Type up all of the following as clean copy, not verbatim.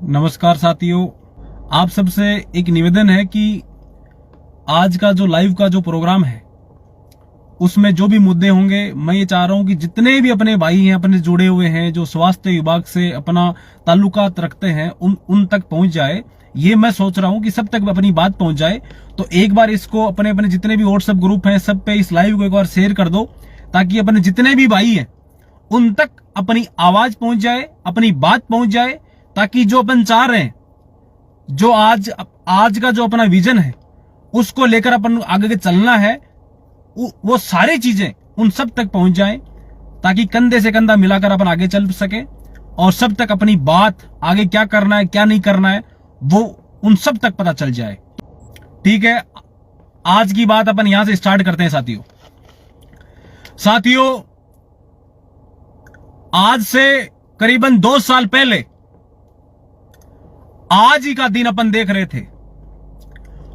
नमस्कार साथियों, आप सबसे एक निवेदन है कि आज का जो लाइव का जो प्रोग्राम है उसमें जो भी मुद्दे होंगे, मैं ये चाह रहा हूं कि जितने भी अपने भाई हैं, अपने जुड़े हुए हैं, जो स्वास्थ्य विभाग से अपना ताल्लुकात रखते हैं, उन तक पहुंच जाए। ये मैं सोच रहा हूं कि सब तक अपनी बात पहुंच जाए। तो एक बार इसको अपने अपने जितने भी व्हाट्सएप ग्रुप हैं सब पे इस लाइव को एक बार शेयर कर दो, ताकि अपने जितने भी भाई हैं उन तक अपनी आवाज पहुंच जाए, अपनी बात पहुंच जाए, ताकि जो अपन चाह रहे हैं, जो आज का जो अपना विजन है उसको लेकर अपन आगे के चलना है, वो सारी चीजें उन सब तक पहुंच जाएं, ताकि कंधे से कंधा मिलाकर अपन आगे चल सके और सब तक अपनी बात, आगे क्या करना है क्या नहीं करना है, वो उन सब तक पता चल जाए। ठीक है, आज की बात अपन यहां से स्टार्ट करते हैं साथियों। आज से करीबन 2 साल पहले आज ही का दिन अपन देख रहे थे।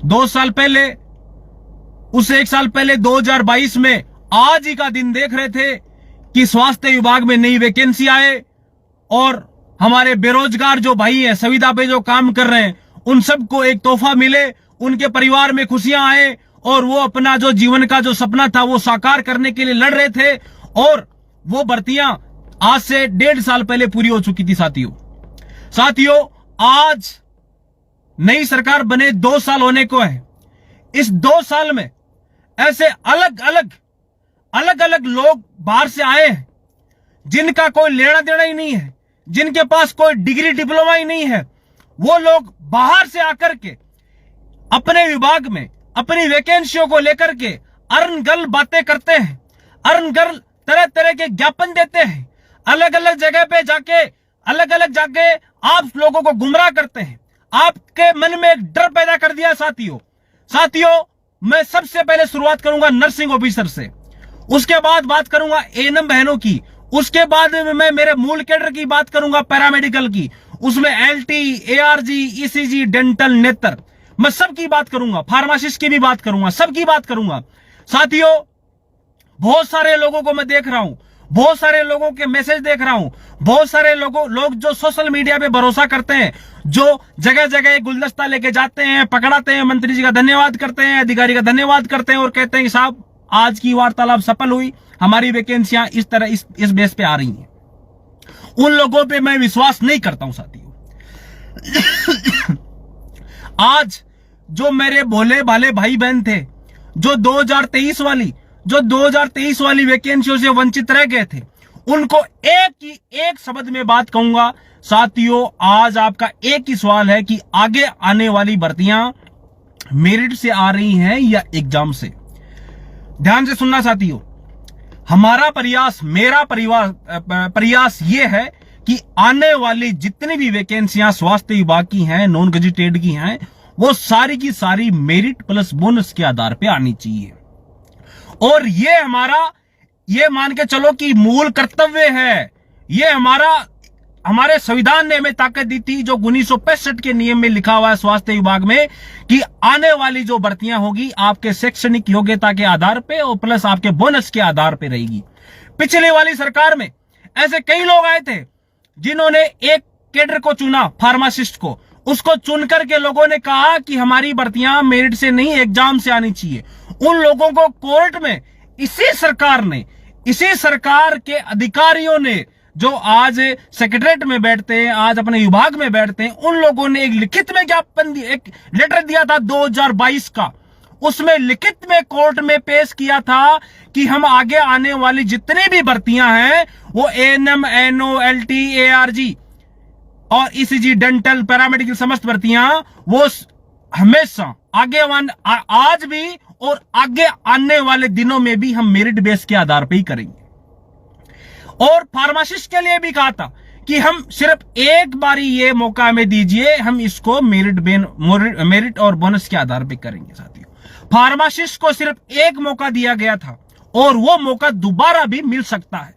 2 साल पहले, उससे 1 साल पहले 2022 में आज ही का दिन देख रहे थे कि स्वास्थ्य विभाग में नई वैकेंसी आए और हमारे बेरोजगार जो भाई हैं, संविदा पे जो काम कर रहे हैं, उन सबको एक तोहफा मिले, उनके परिवार में खुशियां आए और वो अपना जो जीवन का जो सपना था वो साकार करने के लिए लड़ रहे थे। और वो भर्तियां आज से 1.5 साल पहले पूरी हो चुकी थी साथियों। आज नई सरकार बने 2 साल होने को है। इस 2 साल में ऐसे अलग अलग लोग बाहर से आए हैं जिनका कोई लेना देना ही नहीं है, जिनके पास कोई डिग्री डिप्लोमा ही नहीं है। वो लोग बाहर से आकर के अपने विभाग में अपनी वैकेंसियों को लेकर के अरनगल बातें करते हैं, अरनगल तरह तरह के ज्ञापन देते हैं, अलग अलग जगह पे जाके आप लोगों को गुमराह करते हैं, आपके मन में एक डर पैदा कर दिया साथियों। मैं सबसे पहले शुरुआत करूंगा नर्सिंग ऑफिसर से, उसके बाद बात करूंगा एएनएम बहनों की, उसके बाद मैं मेरे मूल कैडर की बात करूंगा पैरामेडिकल की, उसमें एलटी, एआरजी, ईसीजी, डेंटल, नेत्र, मैं सबकी बात करूंगा, फार्मासिस्ट की भी बात करूंगा, सबकी बात करूंगा साथियों। बहुत सारे लोगों को मैं देख रहा हूं, बहुत सारे लोगों के मैसेज देख रहा हूं, बहुत सारे लोग जो सोशल मीडिया पे भरोसा करते हैं, जो जगह जगह गुलदस्ता लेके जाते हैं, पकड़ाते हैं, मंत्री जी का धन्यवाद करते हैं, अधिकारी का धन्यवाद करते हैं और कहते हैं कि साहब आज की वार्तालाप सफल हुई, हमारी वैकेंसियां इस तरह इस बेस पे आ रही हैं। उन लोगों पे मैं विश्वास नहीं करता हूं साथियों। आज जो मेरे भोले भाले भाई बहन थे, जो 2023 वाली वैकेंसियों से वंचित रह गए थे, उनको एक शब्द में बात कहूंगा साथियों। आज आपका एक ही सवाल है कि आगे आने वाली भर्तियां मेरिट से आ रही हैं या एग्जाम से। ध्यान से सुनना साथियों, हमारा प्रयास, मेरा प्रयास यह है कि आने वाली जितनी भी वैकेंसियां स्वास्थ्य विभाग की हैं, नॉन गजेटेड की हैं, वो सारी की सारी मेरिट प्लस बोनस के आधार पे आनी चाहिए। और ये मान के चलो कि मूल कर्तव्य है। ये हमारे संविधान ने हमें ताकत दी थी, जो 1965 के नियम में लिखा हुआ है स्वास्थ्य विभाग में, कि आने वाली जो भर्तियां होगी आपके शैक्षणिक योग्यता के आधार पे और प्लस आपके बोनस के आधार पे रहेगी। पिछले वाली सरकार में ऐसे कई लोग आए थे जिन्होंने एक कैडर को चुना, फार्मासिस्ट को, उसको चुन करके लोगों ने कहा कि हमारी भर्तियां मेरिट से नहीं एग्जाम से आनी चाहिए। उन लोगों को कोर्ट में इसी सरकार के अधिकारियों ने, जो आज सेक्रेटरीट में बैठते हैं, आज अपने विभाग में बैठते हैं, उन लोगों ने एक लिखित में ज्ञापन, एक लेटर दिया था 2022 का। उसमें लिखित में कोर्ट में पेश किया था कि हम आगे आने वाली जितनी भी भर्तियां हैं, वो एएनएम, एनओ, एलटी, एआरजी और ईसीजी, डेंटल, पैरामेडिकल समस्त भर्तियां वो हमेशा आज भी और आगे आने वाले दिनों में भी हम मेरिट बेस के आधार पर ही करेंगे। और फार्मासिस्ट के लिए भी कहा था कि हम सिर्फ एक बारी ये मौका हमें दीजिए, हम इसको मेरिट और बोनस के आधार पे करेंगे साथियों। फार्मासिस्ट को सिर्फ एक मौका दिया गया था और वो मौका दोबारा भी मिल सकता है,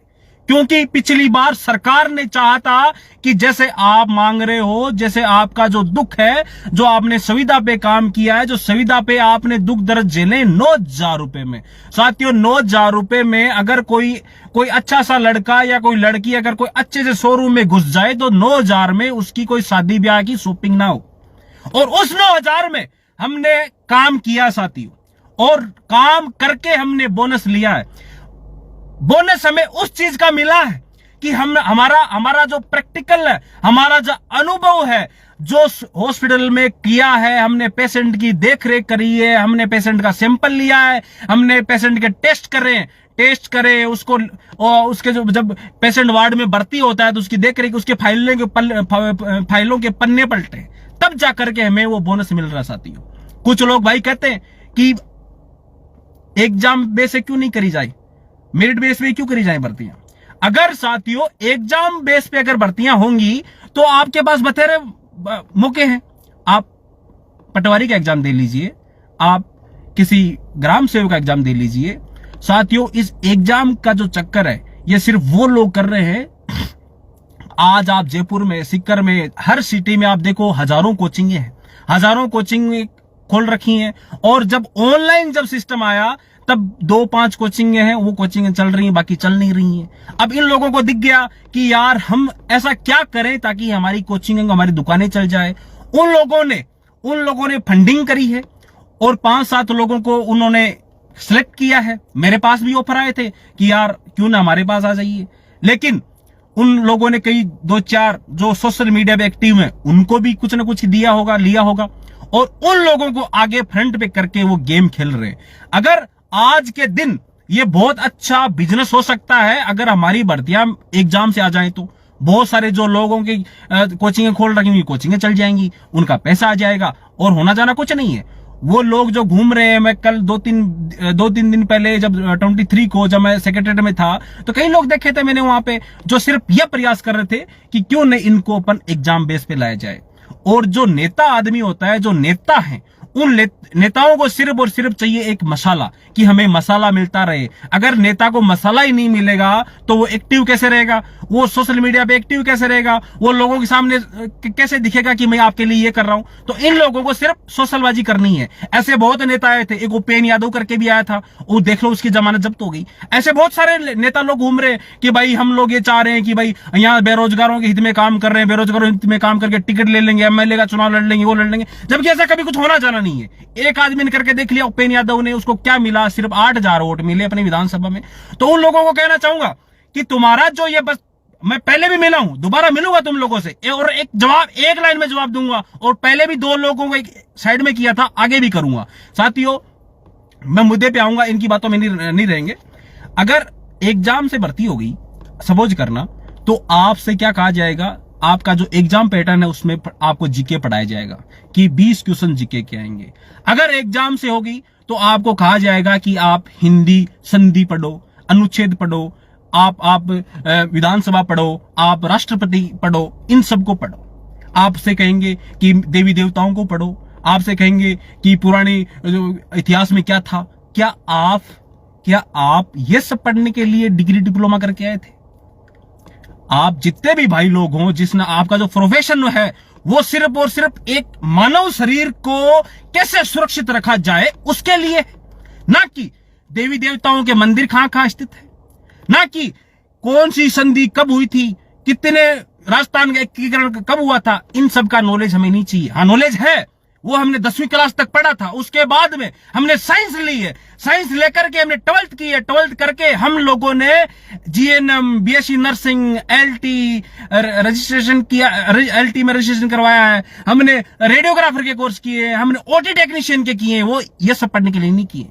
क्योंकि पिछली बार सरकार ने चाहा था कि जैसे आप मांग रहे हो, जैसे आपका जो दुख है, जो आपने संविदा पे काम किया है, जो संविदा पे आपने दुख दर्द झेले 9,000 रुपए में। साथियों 9,000 रुपए में अगर कोई अच्छा सा लड़का या कोई लड़की अगर कोई अच्छे से शोरूम में घुस जाए तो 9,000 में उसकी कोई शादी ब्याह की शॉपिंग ना हो। और उस 9,000 में हमने काम किया साथियों, और काम करके हमने बोनस लिया है। बोनस हमें उस चीज का मिला है कि हमारा जो प्रैक्टिकल है, हमारा जो अनुभव है, जो हॉस्पिटल में किया है, हमने पेशेंट की देखरेख करी है, हमने पेशेंट का सैंपल लिया है, हमने पेशेंट के टेस्ट करे उसको, और उसके जब पेशेंट वार्ड में भर्ती होता है तो उसकी देखरेख, उसके फाइलों के पन्ने पलटे, तब जाकर के हमें वो बोनस मिल रहा साथियों। कुछ लोग भाई कहते हैं कि एग्जाम बेस से क्यों नहीं करी जाए, मेरिट बेस पे क्यों करी जाए भर्तियां। अगर साथियों एग्जाम बेस पे अगर भर्तियां होंगी तो आपके पास बथेरे मौके हैं। आप पटवारी का एग्जाम दे लीजिए, आप किसी ग्राम सेवक का एग्जाम दे लीजिए। साथियों इस एग्जाम का जो चक्कर है ये सिर्फ वो लोग कर रहे हैं। आज आप जयपुर में, सीकर में, हर सिटी में आप देखो हजारों कोचिंगें हैं, हजारों कोचिंग खोल रखी हैं। और जब ऑनलाइन जब सिस्टम आया तब 2-5 कोचिंगें हैं, वो कोचिंगें चल रही हैं, बाकी चल नहीं रही हैं। अब इन लोगों को दिख गया कि यार हम ऐसा क्या करें ताकि हमारी कोचिंग, हमारी दुकानें चल जाए। उन लोगों ने फंडिंग करी है और 5-7 लोगों को उन्होंने सिलेक्ट किया है। मेरे पास भी ऑफर आए थे कि यार क्यों ना हमारे पास आ जाइए, लेकिन उन लोगों ने कई 2-4 जो सोशल मीडिया पे एक्टिव हैं उनको भी कुछ ना कुछ लिया होगा, और उन लोगों को आगे फ्रंट पे करके वो गेम खेल रहे हैं। अगर आज के दिन ये बहुत अच्छा बिजनेस हो सकता है अगर हमारी भर्तियां एग्जाम से आ जाएं तो। बहुत सारे जो लोगों की कोचिंगें खोल रखी हुई कोचिंगें चल जाएंगी, उनका पैसा आ जाएगा, और होना जाना कुछ नहीं है। वो लोग जो घूम रहे हैं, मैं कल 2-3 दिन पहले जब 23 को जब मैं सेक्रेटरीट में था तो कई लोग देखे थे मैंने वहां पे, जो सिर्फ यह प्रयास कर रहे थे कि क्यों नहीं इनको अपन एग्जाम बेस पे लाया जाए। और जो नेता आदमी होता है, जो नेता है, उन नेताओं को सिर्फ और सिर्फ चाहिए एक मसाला, कि हमें मसाला मिलता रहे। अगर नेता को मसाला ही नहीं मिलेगा तो वो एक्टिव कैसे रहेगा, वो सोशल मीडिया पे एक्टिव कैसे रहेगा, वो लोगों के सामने कैसे दिखेगा कि मैं आपके लिए ये कर रहा हूं। तो इन लोगों को सिर्फ सोशलबाजी करनी है। ऐसे बहुत नेता आए थे, एक उपेन्द्र यादव करके भी आया था, वो देख लो उसकी जमानत जब्त हो गई। ऐसे बहुत सारे नेता लोग घूम रहे कि भाई हम लोग ये चाह रहे हैं कि भाई यहाँ बेरोजगारों के हित में काम कर रहे हैं, बेरोजगारों के हित में काम करके टिकट ले लेंगे, एमएलए का चुनाव लड़ लेंगे, वो लड़ लेंगे, जबकि ऐसा कभी कुछ होना जाना नहीं है। एक आदमी ने करके देख लिया, उपेन्द्र यादव ने, उसको क्या मिला, सिर्फ 8,000 वोट मिले अपनी विधानसभा में। तो उन लोगों को कहना चाहूंगा कि तुम्हारा जो ये, बस मैं पहले भी मिला हूं, दोबारा मिलूंगा तुम लोगों से, और एक जवाब, एक लाइन में जवाब दूंगा, और पहले भी 2 लोगों को एक साइड में किया था, आगे भी करूंगा। साथियों मैं मुद्दे पे आऊंगा, इनकी बातों में नहीं रहेंगे। अगर एग्जाम से भर्ती हो गई, सपोज करना, तो आपसे क्या कहा जाएगा, आपका जो एग्जाम पैटर्न है उसमें आपको जीके पढ़ाया जाएगा कि 20 क्वेश्चन जीके के आएंगे। अगर एग्जाम से होगी तो आपको कहा जाएगा कि आप हिंदी संधि पढ़ो, अनुच्छेद पढ़ो, आप विधानसभा पढ़ो, आप राष्ट्रपति पढ़ो, इन सबको पढ़ो। आपसे कहेंगे कि देवी देवताओं को पढ़ो, आपसे कहेंगे कि पुराने इतिहास में क्या था। क्या आप ये सब पढ़ने के लिए डिग्री डिप्लोमा करके आए थे? आप जितने भी भाई लोग हों, जिसने आपका जो प्रोफेशन है वो सिर्फ और सिर्फ एक मानव शरीर को कैसे सुरक्षित रखा जाए उसके लिए, ना कि देवी देवताओं के मंदिर कहां स्थित है, ना कि कौन सी संधि कब हुई थी, कितने राजस्थान का एकीकरण कब हुआ था। इन सब का नॉलेज हमें नहीं चाहिए। हाँ नॉलेज है, वो हमने 10वीं क्लास तक पढ़ा था, उसके बाद में हमने साइंस ली है, साइंस लेकर के हमने 12th की है, 12th करके हम लोगों ने GNM, BSc nursing, LT registration किया, एलटी में रजिस्ट्रेशन करवाया है, हमने रेडियोग्राफर के कोर्स किए हैं, हमने ओटी टेक्नीशियन के किए हैं, वो ये सब पढ़ने के लिए नहीं किए।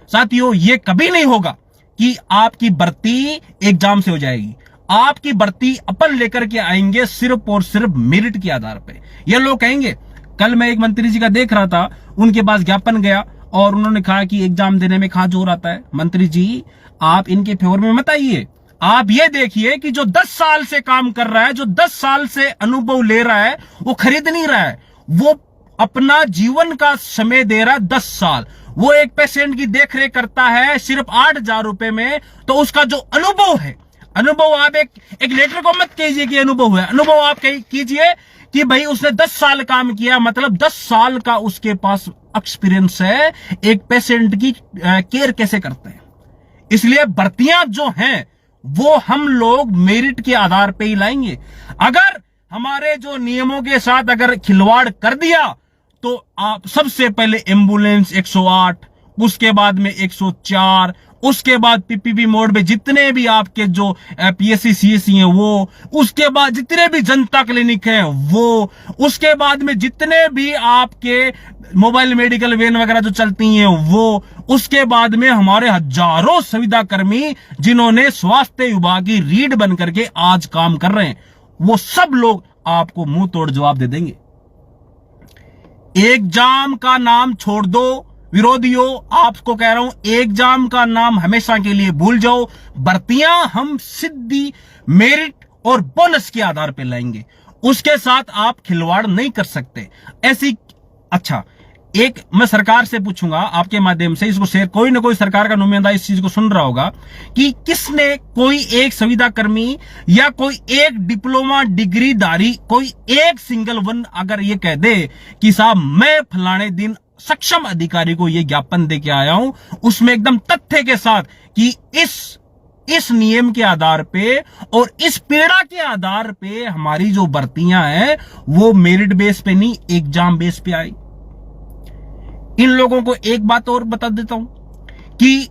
साथियों ये कभी नहीं होगा कि आपकी भर्ती एग्जाम से हो जाएगी। आपकी भर्ती अपन लेकर के आएंगे सिर्फ और सिर्फ मेरिट के आधार पे। ये लोग कहेंगे, कल मैं एक मंत्री जी का देख रहा था, उनके पास ज्ञापन गया और उन्होंने कहा कि एग्जाम देने में कहां जोर आता है। मंत्री जी आप इनके फेवर में मत आइए, आप ये देखिए कि जो 10 साल से काम कर रहा है, जो 10 साल से अनुभव ले रहा है, वो खरीद नहीं रहा है, वो अपना जीवन का समय दे रहा है 10 साल। वो एक पेशेंट की देखरेख करता है सिर्फ 8,000 रुपए में, तो उसका जो अनुभव है, अनुभव आप एक लेटर को मत कीजिए कि अनुभव है, अनुभव आप कीजिए कि भाई उसने 10 साल काम किया, मतलब 10 साल का उसके पास एक्सपीरियंस है एक पेशेंट की केयर कैसे करते हैं। इसलिए भर्तियां जो हैं वो हम लोग मेरिट के आधार पे ही लाएंगे। अगर हमारे जो नियमों के साथ अगर खिलवाड़ कर दिया तो आप सबसे पहले एम्बुलेंस 108, उसके बाद में 104, उसके बाद पीपीपी मोड में जितने भी आपके जो पीएससी सीएससी हैं वो, उसके बाद जितने भी जनता क्लिनिक हैं वो, उसके बाद में जितने भी आपके मोबाइल मेडिकल वैन वगैरह जो चलती हैं वो, उसके बाद में हमारे हजारों संविदा कर्मी जिन्होंने स्वास्थ्य विभाग की रीढ़ बन करके आज काम कर रहे हैं, वो सब लोग आपको मुंह तोड़ जवाब दे देंगे। एग्जाम का नाम छोड़ दो विरोधियों, आपको कह रहा हूं, एग्जाम का नाम हमेशा के लिए भूल जाओ। भर्तियां हम सीधी मेरिट और बोनस के आधार पर लाएंगे, उसके साथ आप खिलवाड़ नहीं कर सकते ऐसी। अच्छा, एक मैं सरकार से पूछूंगा आपके माध्यम से, इसको शेयर, कोई ना कोई सरकार का नुमाइंदा इस चीज को सुन रहा होगा कि किसने कोई एक संविदा कर्मी या कोई एक डिप्लोमा डिग्री धारी कोई एक सिंगल वन अगर ये कह दे कि साहब मैं फलाने दिन सक्षम अधिकारी को ये ज्ञापन दे के आया हूं, उसमें एकदम तथ्य के साथ कि इस नियम के आधार पे और इस पीड़ा के आधार पे हमारी जो भर्तियां हैं वो मेरिट बेस पे नहीं एग्जाम बेस पे आई। इन लोगों को एक बात और बता देता हूं कि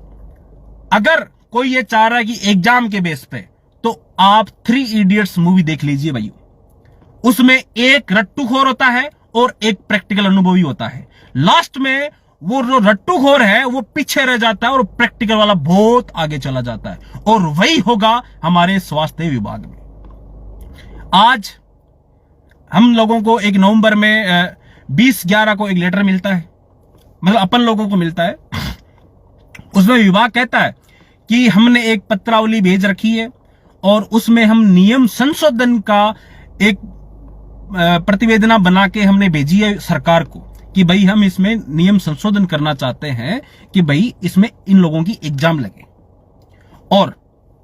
अगर कोई ये चाह रहा है कि एग्जाम के बेस पे, तो आप 3 इडियट्स मूवी देख लीजिए भाई। उसमें एक रट्टूखोर होता है और एक प्रैक्टिकल अनुभवी होता है। लास्ट में वो जो रट्टूखोर है वो पीछे रह जाता है और प्रैक्टिकल वाला बहुत आगे चला जाता है, और वही होगा हमारे स्वास्थ्य विभाग में। आज हम लोगों को 1 नवंबर में 20/11 को एक लेटर मिलता है, मतलब अपन लोगों को मिलता है। उसमें विभाग कहता है कि हमने एक पत्रावली भेज रखी है और उसमें हम नियम संशोधन का एक प्रतिवेदना बना के हमने भेजी है सरकार को कि भाई हम इसमें नियम संशोधन करना चाहते हैं कि भाई इसमें इन लोगों की एग्जाम लगे। और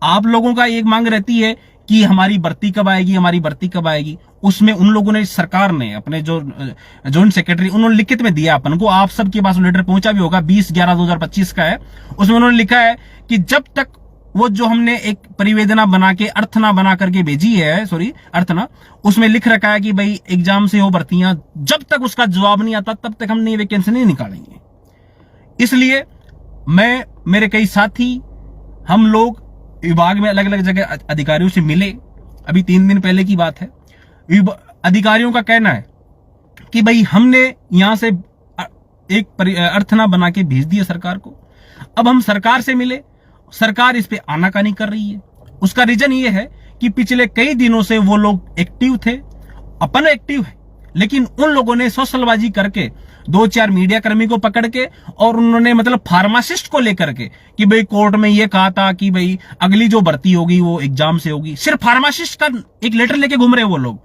आप लोगों का एक मांग रहती है कि हमारी भर्ती कब आएगी, हमारी भर्ती कब आएगी। उसमें उन लोगों ने, सरकार ने अपने जो जॉइंट सेक्रेटरी, उन्होंने लिखित में दिया अपन को, आप सबके पास लेटर पहुंचा भी होगा, 20/11/2025 का है। उसमें उन्होंने लिखा है कि जब तक वो जो हमने एक परिवेदना बना के अर्थना बना करके भेजी है, सॉरी अर्थना, उसमें लिख रखा है कि भाई एग्जाम से हो भर्तियां, जब तक उसका जवाब नहीं आता तब तक हम नई वैकेंसी नहीं निकालेंगे। इसलिए मैं, मेरे कई साथी, हम लोग विभाग में अलग अलग जगह अधिकारियों से मिले, अभी 3 दिन पहले की बात है। अधिकारियों का कहना है कि भाई हमने यहां से एक अर्थना बना के भेज दिया सरकार को। अब हम सरकार से मिले, सरकार इस पे आनाकानी कर रही है। उसका रीजन ये है कि पिछले कई दिनों से वो लोग एक्टिव थे, अपन एक्टिव है, लेकिन उन लोगों ने सोशलबाजी करके 2-4 मीडिया कर्मी को पकड़ के, और उन्होंने मतलब फार्मासिस्ट को लेकर के कि भाई कोर्ट में ये कहा था कि भाई अगली जो भर्ती होगी वो एग्जाम से होगी। सिर्फ फार्मासिस्ट का एक लेटर लेके घूम रहे वो लोग।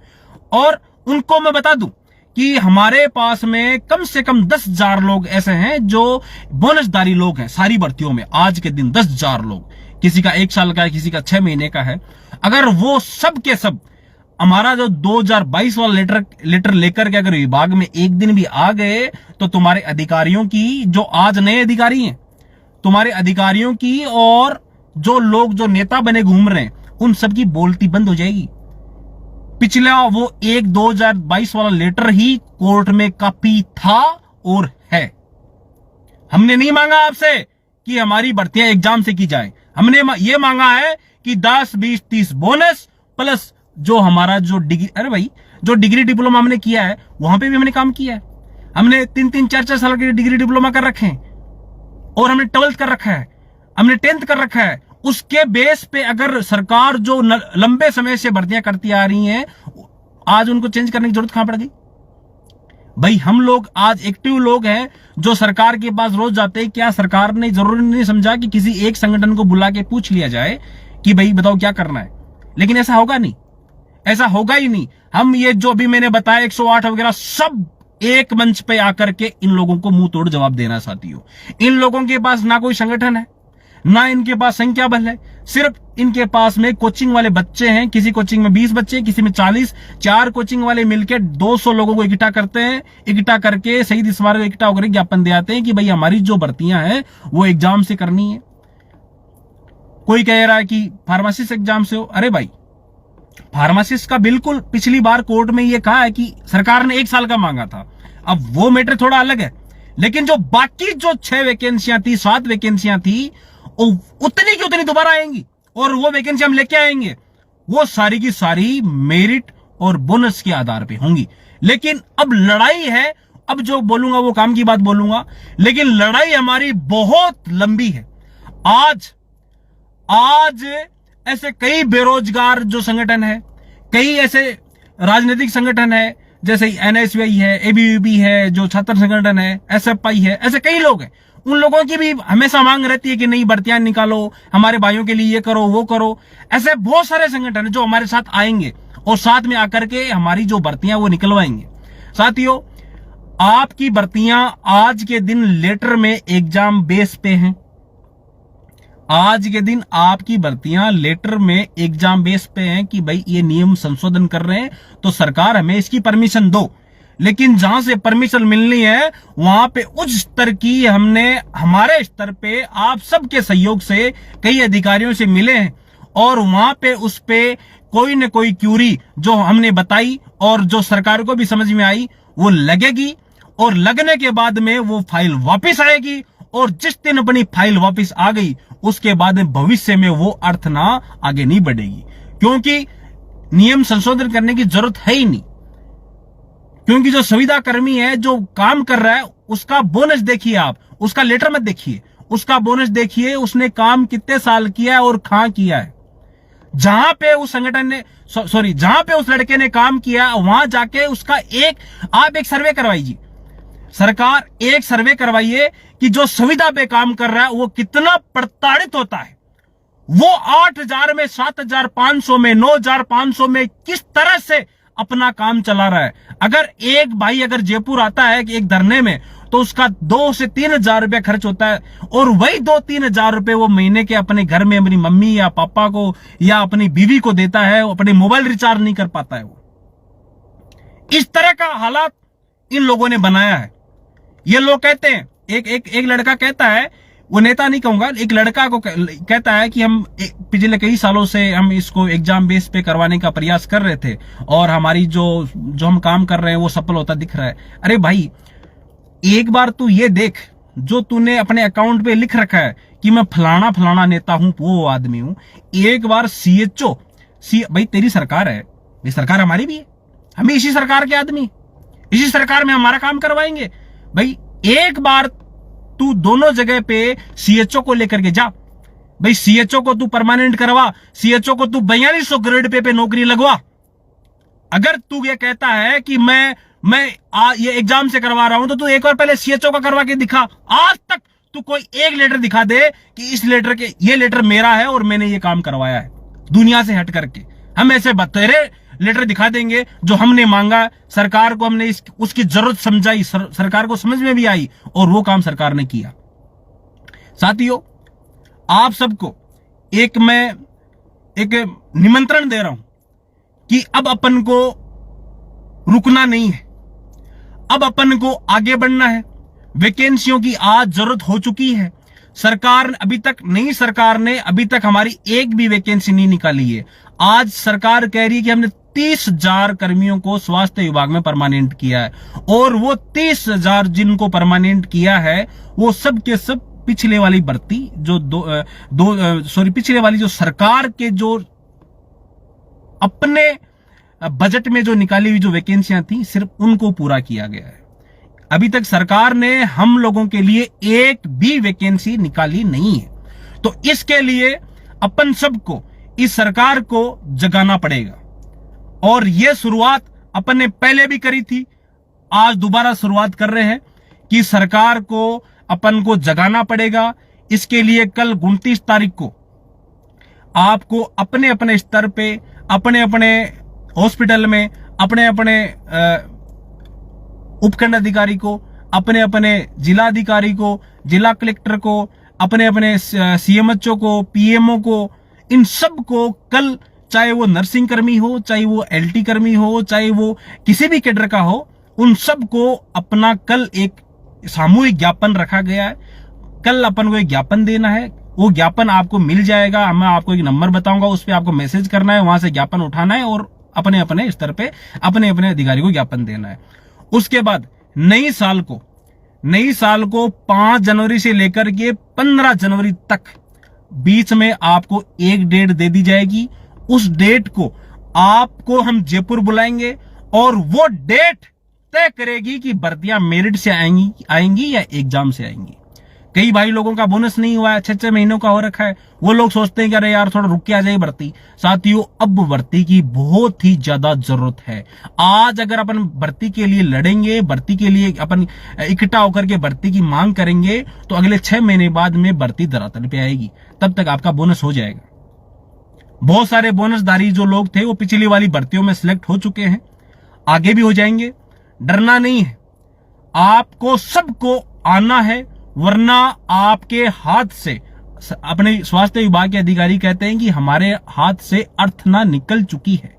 और उनको मैं बता दूं कि हमारे पास में कम से कम 10,000 लोग ऐसे हैं जो बोनसदारी लोग हैं सारी भर्तियों में। आज के दिन 10,000 लोग, किसी का 1 साल का है, किसी का 6 महीने का है। अगर वो सब के सब हमारा जो 2022 वाला लेटर लेकर के अगर विभाग में एक दिन भी आ गए, तो तुम्हारे अधिकारियों की, जो आज नए अधिकारी हैं, तुम्हारे अधिकारियों की और जो लोग जो नेता बने घूम रहे हैं, उन सबकी बोलती बंद हो जाएगी। पिछला वो 2022 वाला लेटर ही कोर्ट में काफी था और है। हमने नहीं मांगा आपसे कि हमारी भर्तियां एग्जाम से की जाए, हमने ये मांगा है कि 10, 20, 30 बोनस प्लस जो हमारा जो डिग्री, अरे भाई जो डिग्री डिप्लोमा हमने किया है वहां पे भी हमने काम किया है। हमने 3-3, 4-4 साल के डिग्री डिप्लोमा कर रखे हैं, और हमने 12th कर रखा है, हमने 10th कर रखा है। उसके बेस पे अगर सरकार जो लंबे समय से भर्तियां करती आ रही हैं, आज उनको चेंज करने की जरूरत कहां पड़ गई भाई? हम लोग आज एक्टिव लोग हैं जो सरकार के पास रोज जाते हैं। क्या सरकार ने जरूरी नहीं समझा कि किसी एक संगठन को बुला के पूछ लिया जाए कि भाई बताओ क्या करना है? लेकिन ऐसा होगा नहीं, ऐसा होगा ही नहीं। हम ये जो भी मैंने बताया 108 वगैरह सब एक मंच पे आकर के इन लोगों को मुंह तोड़ जवाब देना साथियों। इन लोगों के पास ना कोई संगठन है, ना इनके पास संख्या बल है, सिर्फ इनके पास में कोचिंग वाले बच्चे हैं, किसी कोचिंग में 20 बच्चे, किसी में 40, 4 कोचिंग वाले मिलकर 200 लोगों को इकट्ठा करते हैं। इकट्ठा करके शहीद स्मारक इकट्ठा होकर ज्ञापन दे आते हैं कि भाई हमारी जो भर्तियां हैं वो एग्जाम से करनी है। कोई कह रहा है कि फार्मासिस्ट एग्जाम से हो। अरे भाई, फार्मासिस्ट का बिल्कुल पिछली बार कोर्ट में ये कहा है कि सरकार ने 1 साल का मांगा था। अब वो मैटर थोड़ा अलग है, लेकिन जो बाकी जो 6 वैकेंसियां थी, 7 वैकेंसियां थी, उतनी की उतनी दोबारा आएंगी और वो वैकेंसी हम लेके आएंगे। वो सारी की सारी मेरिट और बोनस के आधार पे होंगी। लेकिन अब लड़ाई है, अब जो बोलूंगा वो काम की बात बोलूंगा, लेकिन लड़ाई हमारी बहुत लंबी है। आज ऐसे कई बेरोजगार जो संगठन है, कई ऐसे राजनीतिक संगठन है, जैसे एनएसयूआई है, एबीवीपी है, जो छात्र संगठन है, एसएफआई है, ऐसे कई लोग हैं। उन लोगों की भी हमेशा मांग रहती है कि नई भर्तियां निकालो, हमारे भाइयों के लिए ये करो वो करो। ऐसे बहुत सारे संगठन है जो हमारे साथ आएंगे और साथ में आकर के हमारी जो भर्तियां वो निकलवाएंगे। साथियों, आपकी भर्तियां आज के दिन लेटर में एग्जाम बेस पे हैं। आज के दिन आपकी भर्तियां लेटर में एग्जाम बेस पे हैं कि भाई ये नियम संशोधन कर रहे हैं तो सरकार हमें इसकी परमिशन दो। लेकिन जहां से परमिशन मिलनी है वहां पे उच्च स्तर की हमने हमारे स्तर पे आप सबके सहयोग से कई अधिकारियों से मिले हैं और वहां पे उस पे कोई न कोई क्यूरी जो हमने बताई और जो सरकार को भी समझ में आई वो लगेगी और लगने के बाद में वो फाइल वापस आएगी और जिस दिन अपनी फाइल वापस आ गई उसके बाद भविष्य में वो अर्थ ना आगे नहीं बढ़ेगी, क्योंकि नियम संशोधन करने की जरूरत है ही नहीं। क्योंकि जो संविदा कर्मी है जो काम कर रहा है उसका बोनस देखिए, आप उसका लेटर मत देखिए, उसका बोनस देखिए, उसने काम कितने साल किया है और कहां किया है। जहां पे उस संगठन ने जहां पे उस लड़के ने काम किया वहां जाके उसका आप एक सर्वे करवाइए। सरकार एक सर्वे करवाइए कि जो संविदा पे काम कर रहा है वो कितना प्रताड़ित होता है, वो 8,000 में, 7,500 में, 9,500 में किस तरह से अपना काम चला रहा है। अगर एक भाई अगर जयपुर आता है एक धरने में तो उसका 2 से 3,000 रुपया खर्च होता है और वही 2-3 हजार रुपए वो महीने के अपने घर में अपनी मम्मी या पापा को या अपनी बीवी को देता है, अपने मोबाइल रिचार्ज नहीं कर पाता है। वो इस तरह का हालात इन लोगों ने बनाया है। ये लोग कहते हैं, एक लड़का कहता है, वो नेता नहीं कहूंगा, एक लड़का को कहता है कि हम पिछले कई सालों से हम इसको एग्जाम बेस पे करवाने का प्रयास कर रहे थे और हमारी जो हम काम कर रहे हैं वो सफल होता दिख रहा है। अरे भाई, एक बार तू ये देख, जो तूने अपने अकाउंट पे लिख रखा है कि मैं फलाना फलाना नेता हूं, वो आदमी हूं, एक बार सीएचओ भाई तेरी सरकार है, ये सरकार हमारी भी है, हम इसी सरकार के आदमी, इसी सरकार में हमारा काम करवाएंगे। भाई एक बार तू दोनों जगह पे सीएचओ को लेकर के जा, भाई सीएचओ को तू परमानेंट करवा, सीएचओ को तू 4200 ग्रेड पे नौकरी लगवा। अगर तू ये कहता है कि मैं ये एग्जाम से करवा रहा हूं तो तू एक बार पहले सीएचओ का करवा के दिखा। आज तक तू कोई एक लेटर दिखा दे कि इस लेटर के ये लेटर मेरा है और मैंने ये काम करवाया है, दुनिया से हट करके। हम ऐसे बतेरे लेटर दिखा देंगे जो हमने मांगा, सरकार को हमने उसकी जरूरत समझाई, सरकार को समझ में भी आई और वो काम सरकार ने किया। साथियों, आप सबको मैं एक निमंत्रण दे रहा हूं कि अब अपन को रुकना नहीं है, अब अपन को आगे बढ़ना है। वैकेंसियों की आज जरूरत हो चुकी है। नई सरकार ने अभी तक हमारी एक भी वैकेंसी नहीं निकाली है। आज सरकार कह रही है कि हमने 30,000 कर्मियों को स्वास्थ्य विभाग में परमानेंट किया है और वो 30,000 जिनको परमानेंट किया है वो सब के सब पिछले वाली भर्ती पिछले वाली जो सरकार के जो अपने बजट में जो निकाली हुई जो वैकेंसियां थी सिर्फ उनको पूरा किया गया है। अभी तक सरकार ने हम लोगों के लिए एक भी वैकेंसी निकाली नहीं है। तो इसके लिए अपन सबको इस सरकार को जगाना पड़ेगा और यह शुरुआत अपन ने पहले भी करी थी, आज दोबारा शुरुआत कर रहे हैं कि सरकार को अपन को जगाना पड़ेगा। इसके लिए कल 29 तारीख को आपको अपने अपने स्तर पे, अपने अपने हॉस्पिटल में, अपने अपने उपखंड अधिकारी को, अपने अपने जिला अधिकारी को, जिला कलेक्टर को, अपने अपने सीएमएचओ को, पीएमओ को, इन सब को कल, चाहे वो नर्सिंग कर्मी हो, चाहे वो एलटी कर्मी हो, चाहे वो किसी भी कैडर का हो, उन सब को अपना कल एक सामूहिक ज्ञापन रखा गया है। कल अपन को एक ज्ञापन देना है, वो ज्ञापन आपको मिल जाएगा। मैं आपको एक नंबर बताऊंगा, उस पर आपको मैसेज करना है, वहां से ज्ञापन उठाना है और अपने अपने स्तर पे अपने अपने अधिकारी को ज्ञापन देना है। उसके बाद नई साल को 5 जनवरी से लेकर के 15 जनवरी तक बीच में आपको एक डेट दे दी जाएगी। उस डेट को आपको हम जयपुर बुलाएंगे और वो डेट तय करेगी कि भर्तियां मेरिट से आएंगी या एग्जाम से आएंगी। कई भाई लोगों का बोनस नहीं हुआ है, 6-6 महीनों का हो रखा है, वो लोग सोचते हैं कि अरे यार थोड़ा रुक के आ जाए भर्ती। साथियों, अब भर्ती की बहुत ही ज्यादा जरूरत है। आज अगर अपन भर्ती के लिए लड़ेंगे, भर्ती के लिए अपन इकट्ठा होकर के भर्ती की मांग करेंगे, तो अगले 6 महीने बाद में भर्ती धरातल पे आएगी, तब तक आपका बोनस हो जाएगा। बहुत सारे बोनसधारी जो लोग थे वो पिछली वाली भर्तियों में सिलेक्ट हो चुके हैं, आगे भी हो जाएंगे। डरना नहीं है, आपको सबको आना है, वरना आपके हाथ से, अपने स्वास्थ्य विभाग के अधिकारी कहते हैं कि हमारे हाथ से अर्थना निकल चुकी है।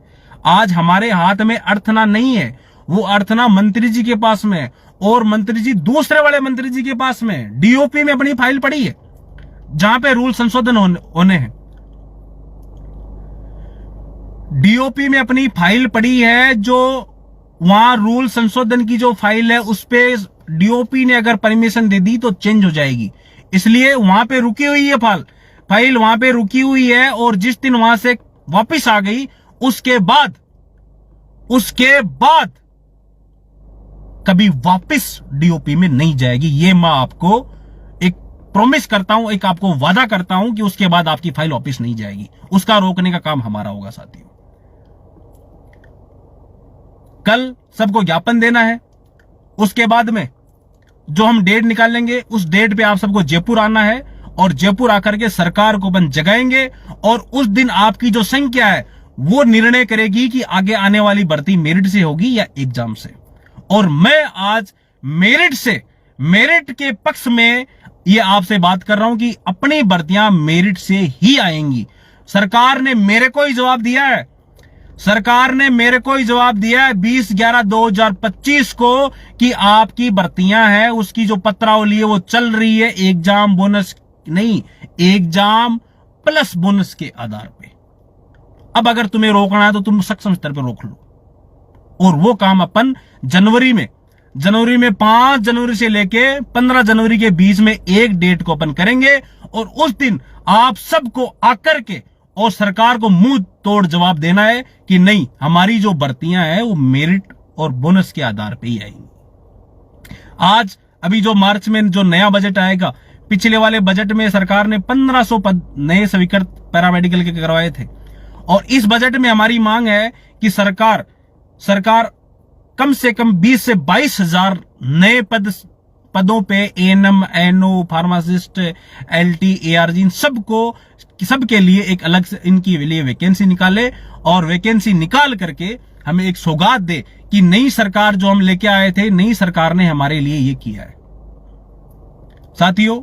आज हमारे हाथ में अर्थना नहीं है, वो अर्थना मंत्री जी के पास में है, और मंत्री जी दूसरे वाले मंत्री जी के पास में है। डीओपी में अपनी फाइल पड़ी है जहां पे रूल संशोधन होने हैं। डीओपी में अपनी फाइल पड़ी है, जो वहां रूल संशोधन की जो फाइल है उस पे डीओपी ने अगर परमिशन दे दी तो चेंज हो जाएगी। इसलिए वहां पे रुकी हुई है फाइल वहां पे रुकी हुई है, और जिस दिन वहां से वापस आ गई उसके बाद कभी वापस डीओपी में नहीं जाएगी। ये मैं आपको एक प्रॉमिस करता हूं, एक आपको वादा करता हूं कि उसके बाद आपकी फाइल वापस नहीं जाएगी। उसका रोकने का काम हमारा होगा। साथियों, कल सबको ज्ञापन देना है। उसके बाद में जो हम डेट निकालेंगे, उस डेट पे आप सबको जयपुर आना है, और जयपुर आकर के सरकार को अपन जगाएंगे, और उस दिन आपकी जो संख्या है वो निर्णय करेगी कि आगे आने वाली भर्ती मेरिट से होगी या एग्जाम से। और मैं आज मेरिट के पक्ष में ये आपसे बात कर रहा हूं कि अपनी भर्तियां मेरिट से ही आएंगी। सरकार ने मेरे को ही जवाब दिया है, 20/11/2025 को कि आपकी भर्तियां हैं, उसकी जो पत्रावली है वो चल रही है एग्जाम बोनस नहीं, एग्जाम प्लस बोनस के आधार पे। अब अगर तुम्हें रोकना है तो तुम सक्षम स्तर पे रोक लो, और वो काम अपन जनवरी में 5 जनवरी से लेके 15 जनवरी के बीच में एक डेट को अपन करेंगे, और उस दिन आप सबको आकर के और सरकार को मुंह तोड़ जवाब देना है कि नहीं, हमारी जो भर्तियां हैं वो मेरिट और बोनस के आधार पे ही आएंगी। आज अभी जो मार्च में जो नया बजट आएगा, पिछले वाले बजट में सरकार ने 1500 पद नए स्वीकृत पैरामेडिकल के करवाए थे, और इस बजट में हमारी मांग है कि सरकार कम से कम 20 से 22 हजार नए पदों पे ANM, ANO, pharmacist, LT, ARG, इन सबके लिए एक अलग से इनकी लिए वैकेंसी निकाले, और वैकेंसी निकाल करके हमें एक सौगात दे कि नई सरकार जो हम लेके आए थे, नई सरकार ने हमारे लिए ये किया है। साथियों,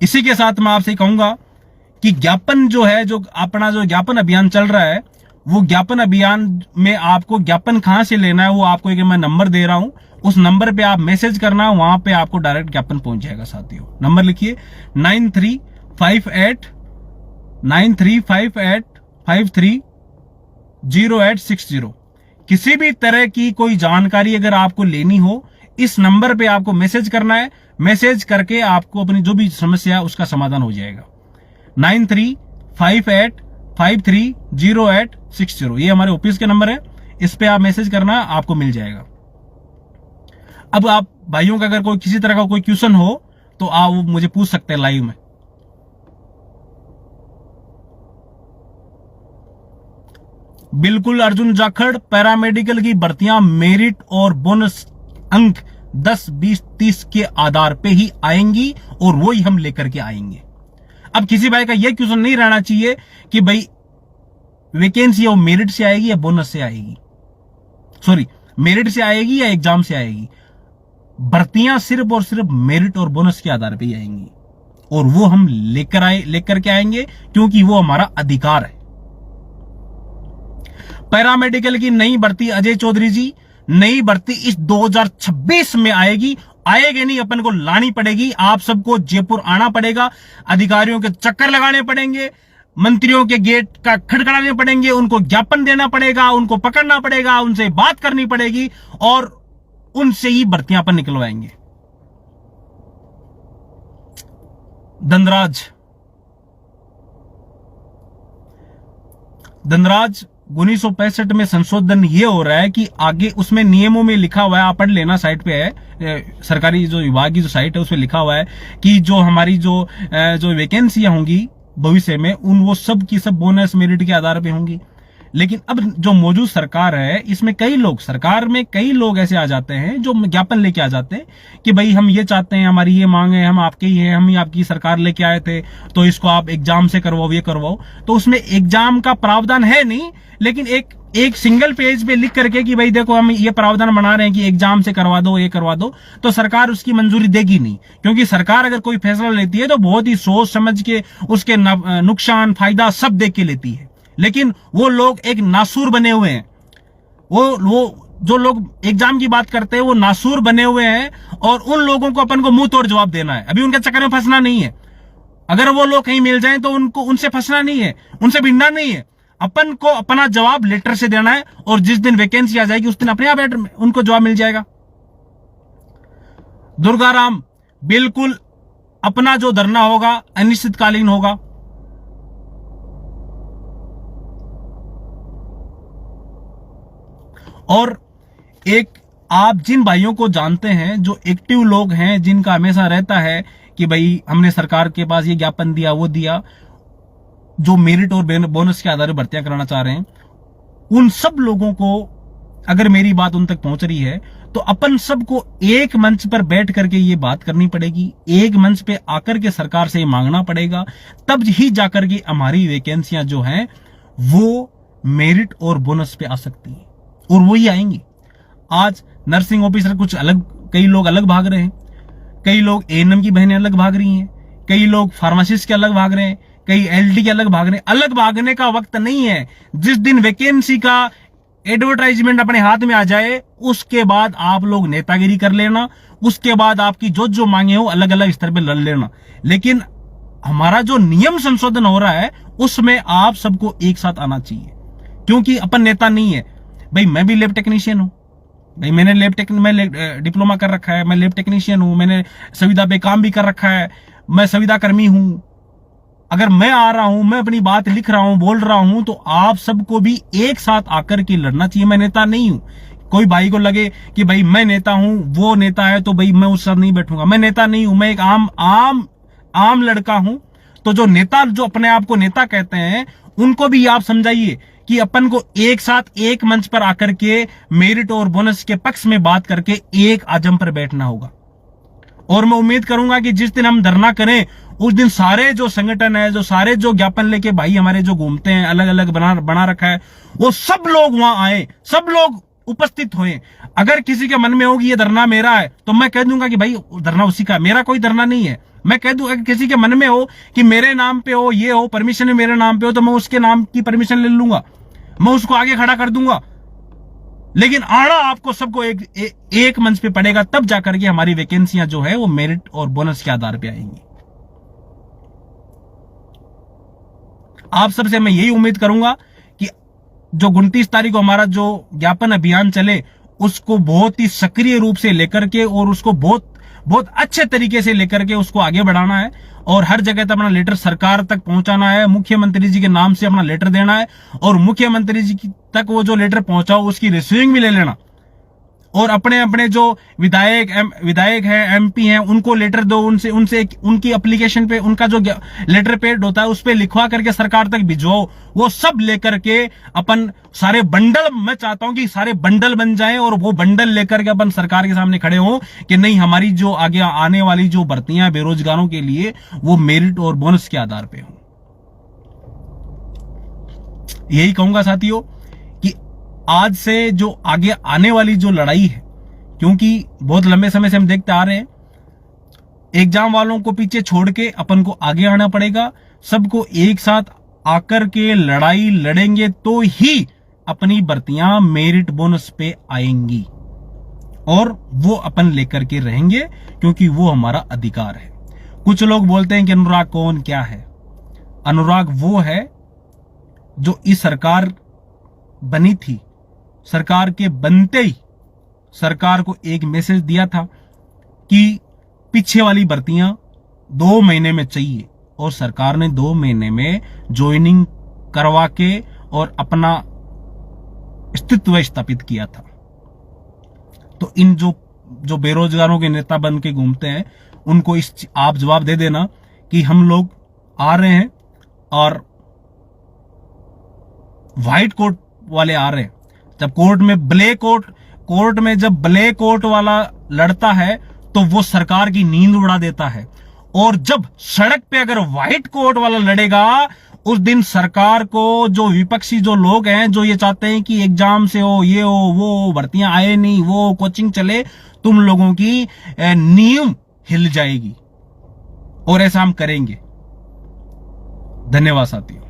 इसी के साथ मैं आपसे कहूंगा कि ज्ञापन जो है, जो अपना जो ज्ञापन अभियान चल रहा है, वो ज्ञापन अभियान में आपको ज्ञापन कहां से लेना है वो आपको एक मैं नंबर दे रहा हूं, उस नंबर पे आप मैसेज करना, वहां पे आपको डायरेक्ट ज्ञापन पहुंच जाएगा। साथियों, नंबर लिखिए 9358530860। किसी भी तरह की कोई जानकारी अगर आपको लेनी हो, इस नंबर पे आपको मैसेज करना है। मैसेज करके आपको अपनी जो भी समस्या है उसका समाधान हो जाएगा। 9358530860, ये हमारे ऑफिस के नंबर है, इस पे आप मैसेज करना, आपको मिल जाएगा। अब आप भाइयों का अगर कोई किसी तरह का कोई क्वेश्चन हो तो आप मुझे पूछ सकते हैं लाइव में। बिल्कुल अर्जुन जाखड़, पैरामेडिकल की भर्तियां मेरिट और बोनस अंक 10, 20, 30 के आधार पे ही आएंगी, और वो ही हम लेकर के आएंगे। अब किसी भाई का यह क्वेश्चन नहीं रहना चाहिए कि भाई वैकेंसी वो मेरिट से आएगी या बोनस से आएगी, सॉरी, मेरिट से आएगी या एग्जाम से आएगी। भर्तियां सिर्फ और सिर्फ मेरिट और बोनस के आधार पे ही आएंगी। और वो हम लेकर के आएंगे, क्योंकि वो हमारा अधिकार है। पैरामेडिकल की नई भर्ती अजय चौधरी जी, नई भर्ती इस 2026 में आएगी नहीं, अपन को लानी पड़ेगी। आप सबको जयपुर आना पड़ेगा, अधिकारियों के चक्कर लगाने पड़ेंगे, मंत्रियों के गेट का खड़खड़ाने पड़ेंगे, उनको ज्ञापन देना पड़ेगा, उनको पकड़ना पड़ेगा, उनसे बात करनी पड़ेगी और उनसे ही भर्तियां अपन निकलवाएंगे। धनराज 1965 में संशोधन ये हो रहा है कि आगे उसमें नियमों में लिखा हुआ है, आप पढ़ लेना, साइट पे है, सरकारी जो विभाग की जो साइट है उसमें लिखा हुआ है कि जो हमारी जो वैकेंसियां होंगी भविष्य में, वो सब की सब बोनस मेरिट के आधार पे होंगी। लेकिन अब जो मौजूद सरकार है, इसमें सरकार में कई लोग ऐसे आ जाते हैं जो ज्ञापन लेके आ जाते हैं कि भाई हम ये चाहते हैं, हमारी ये मांग है, हम आपके ही हैं, हम ही आपकी सरकार लेके आए थे, तो इसको आप एग्जाम से करवाओ, ये करवाओ। तो उसमें एग्जाम का प्रावधान है नहीं, लेकिन एक सिंगल पेज पे लिख करके कि भाई देखो हम ये प्रावधान बना रहे हैं कि एग्जाम से करवा दो, ये करवा दो, तो सरकार उसकी मंजूरी देगी नहीं। क्योंकि सरकार अगर कोई फैसला लेती है तो बहुत ही सोच समझ के उसके नुकसान फायदा सब देख के लेती है। लेकिन वो लोग एक नासूर बने हुए हैं, वो जो लोग एग्जाम की बात करते हैं वो नासूर बने हुए हैं, और उन लोगों को अपन को मुंह तोड़ जवाब देना है। अभी उनके चक्कर में फंसना नहीं है। अगर वो लोग कहीं मिल जाएं तो उनसे फंसना नहीं है, उनसे भिड़ना नहीं है। अपन को अपना जवाब लेटर से देना है, और जिस दिन वैकेंसी आ जाएगी उस दिन अपने आप उनको जवाब मिल जाएगा। दुर्गाराम, बिल्कुल अपना जो धरना होगा अनिश्चितकालीन होगा। और एक आप जिन भाइयों को जानते हैं, जो एक्टिव लोग हैं, जिनका हमेशा रहता है कि भाई हमने सरकार के पास ये ज्ञापन दिया, वो दिया, जो मेरिट और बोनस के आधार पर भर्तियां कराना चाह रहे हैं, उन सब लोगों को अगर मेरी बात उन तक पहुंच रही है तो अपन सबको एक मंच पर बैठ करके ये बात करनी पड़ेगी, एक मंच पे आकर के सरकार से मांगना पड़ेगा, तब ही जाकर के हमारी वैकेंसियां जो हैं वो मेरिट और बोनस पे आ सकती है, और वो ही आएंगी। आज नर्सिंग ऑफिसर कुछ अलग, कई लोग अलग भाग रहे हैं, कई लोग एएनएम की बहनें अलग भाग रही हैं, कई लोग फार्मासिस्ट के अलग भाग रहे हैं, कई एलडी के अलग भाग रहे हैं। अलग भागने का वक्त नहीं है। जिस दिन वैकेंसी का एडवर्टाइजमेंट अपने हाथ में आ जाए उसके बाद आप लोग नेतागिरी कर लेना, उसके बाद आपकी जो मांगे हो अलग अलग स्तर पे लड़ लेना। लेकिन हमारा जो नियम संशोधन हो रहा है उसमें आप सबको एक साथ आना चाहिए, क्योंकि अपन नेता नहीं है। भाई मैं भी लैब टेक्नीशियन हूं, भाई मैंने मैं डिप्लोमा कर रखा है, मैं लैब टेक्नीशियन हूं, मैंने संविदा पे काम भी कर रखा है, मैं संविदा कर्मी हूं। अगर मैं आ रहा हूं, मैं अपनी बात लिख रहा हूं, बोल रहा हूं, तो आप सबको भी एक साथ आकर के लड़ना चाहिए। मैं नेता नहीं हूं। कोई भाई को लगे कि भाई मैं नेता हूं, वो नेता है तो भाई मैं उस साथ नहीं बैठूंगा, मैं नेता नहीं हूं, मैं एक आम लड़का हूं। तो जो नेता, जो अपने आप को नेता कहते हैं, उनको भी आप समझाइए कि अपन को एक साथ एक मंच पर आकर के मेरिट और बोनस के पक्ष में बात करके एक आजम पर बैठना होगा। और मैं उम्मीद करूंगा कि जिस दिन हम धरना करें उस दिन सारे जो संगठन है, जो सारे जो ज्ञापन लेके भाई हमारे जो घूमते हैं, अलग अलग बना रखा है, वो सब लोग वहां आए, सब लोग उपस्थित हुए। अगर किसी के मन में होगी ये धरना मेरा है तो मैं कह दूंगा कि भाई धरना उसी का, मेरा कोई धरना नहीं है। मैं कह दूं अगर किसी के मन में हो कि मेरे नाम पे हो, ये हो, परमिशन मेरे नाम पे हो, तो मैं उसके नाम की परमिशन ले लूंगा, मैं उसको आगे खड़ा कर दूंगा। लेकिन आना आपको सबको एक मंच पे पड़ेगा, तब जाकर के हमारी वैकेंसियां जो है वो मेरिट और बोनस के आधार पे आएंगी। आप सबसे मैं यही उम्मीद करूंगा कि जो 29 तारीख को हमारा जो ज्ञापन अभियान चले उसको बहुत ही सक्रिय रूप से लेकर के, और उसको बहुत अच्छे तरीके से लेकर के उसको आगे बढ़ाना है, और हर जगह तक अपना लेटर सरकार तक पहुंचाना है। मुख्यमंत्री जी के नाम से अपना लेटर देना है, और मुख्यमंत्री जी तक वो जो लेटर पहुंचाओ उसकी रिसीविंग भी ले लेना, और अपने अपने जो विधायक हैं, एमपी हैं, उनको लेटर दो, उनसे उनकी एप्लीकेशन पे उनका जो लेटर पैड होता है उस पे लिखवा करके सरकार तक भिजवाओ। वो सब लेकर के अपन सारे बंडल, मैं चाहता हूं कि सारे बंडल बन जाएं, और वो बंडल लेकर के अपन सरकार के सामने खड़े हो कि नहीं, हमारी जो आगे आने वाली जो भर्तियां बेरोजगारों के लिए वो मेरिट और बोनस के आधार पे हो। यही कहूंगा साथियों कि आज से जो आगे आने वाली जो लड़ाई है, क्योंकि बहुत लंबे समय से हम देखते आ रहे हैं, एग्जाम वालों को पीछे छोड़ के अपन को आगे आना पड़ेगा। सबको एक साथ आकर के लड़ाई लड़ेंगे तो ही अपनी भर्तियां मेरिट बोनस पे आएंगी और वो अपन लेकर के रहेंगे, क्योंकि वो हमारा अधिकार है। कुछ लोग बोलते हैं कि अनुराग कौन क्या है। अनुराग वो है जो इस सरकार बनी थी, सरकार के बनते ही सरकार को एक मैसेज दिया था कि पीछे वाली भर्तियां 2 महीने में चाहिए, और सरकार ने 2 महीने में ज्वाइनिंग करवा के और अपना अस्तित्व स्थापित किया था। तो इन जो बेरोजगारों के नेता बन के घूमते हैं, उनको आप जवाब दे देना कि हम लोग आ रहे हैं और व्हाइट कोट वाले आ रहे हैं। जब कोर्ट में जब ब्लैक कोट वाला लड़ता है तो वो सरकार की नींद उड़ा देता है, और जब सड़क पे अगर व्हाइट कोट वाला लड़ेगा उस दिन सरकार को, जो विपक्षी जो लोग हैं जो ये चाहते हैं कि एग्जाम से हो, ये हो, वो भर्तियां आए नहीं, वो कोचिंग चले, तुम लोगों की नींव हिल जाएगी। और ऐसा हम करेंगे। धन्यवाद साथियों।